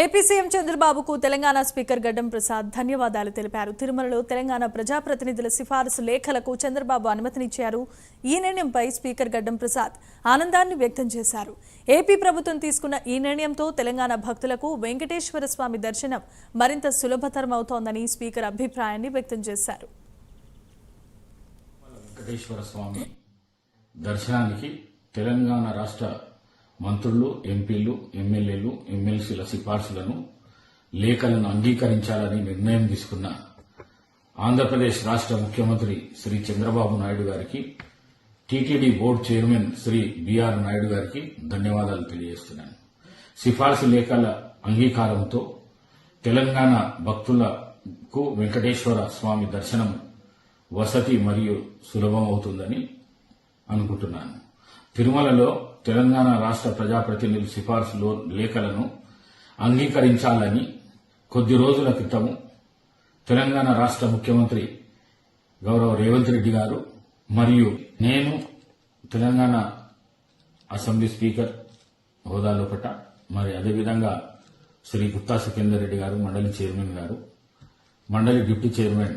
AP CM చంద్రబాబుకు Telangana speaker గడ్డం ప్రసాద్ ధన్యవాదాలు తెలిపారు. తిరుమలలో తెలంగాణ ప్రజాప్రతినిధుల సిఫారసు లేఖలకు చంద్రబాబు అనుమతినిచ్చారు. ఈ నిర్ణయంపై స్పీకర్ గడ్డం ప్రసాద్ ఆనందాన్ని వ్యక్తం చేశారు. ఏపీ ప్రభుత్వం తీసుకున్న ఈ నిర్ణయంతో తెలంగాణ భక్తులకు వెంకటేశ్వర స్వామి దర్శనం మరింత సులభతరమవుతోందని స్పీకర్ అభిప్రాయాన్ని వ్యక్తం చేశారు. వెంకటేశ్వర స్వామి దర్శనానికి తెలంగాణ రాష్ట్ర మంత్రులు, ఎంపీలు, ఎమ్మెల్యేలు, ఎమ్మెల్సీల సిఫార్సులను, లేఖలను అంగీకరించాలని నిర్ణయం తీసుకున్న ఆంధ్రప్రదేశ్ రాష్ట్ర ముఖ్యమంత్రి శ్రీ చంద్రబాబు నాయుడు గారికి, TTD board chairman Shri B R Naidu గారికి ధన్యవాదాలు తెలియజేస్తున్నాను. సిఫార్సు లేఖల అంగీకారంతో తెలంగాణ భక్తులకు వెంకటేశ్వర స్వామి దర్శనం వసతి మరియు సులభమవుతుందని అనుకుంటున్నాను. తిరుమలలో తెలంగాణ రాష్ట్ర ప్రజాప్రతినిధుల సిఫార్సు లేఖలను అంగీకరించాలని కొద్ది రోజుల క్రితం తెలంగాణ రాష్ట్ర ముఖ్యమంత్రి గౌరవ రేవంత్ రెడ్డి గారు మరియు నేను తెలంగాణ అసెంబ్లీ స్పీకర్ హోదాలోపట మరి అదేవిధంగా శ్రీ గుత్తా సుఖేందర్ రెడ్డి గారు, మండలి చైర్మన్ గారు, మండలి డిప్యూటీ చైర్మన్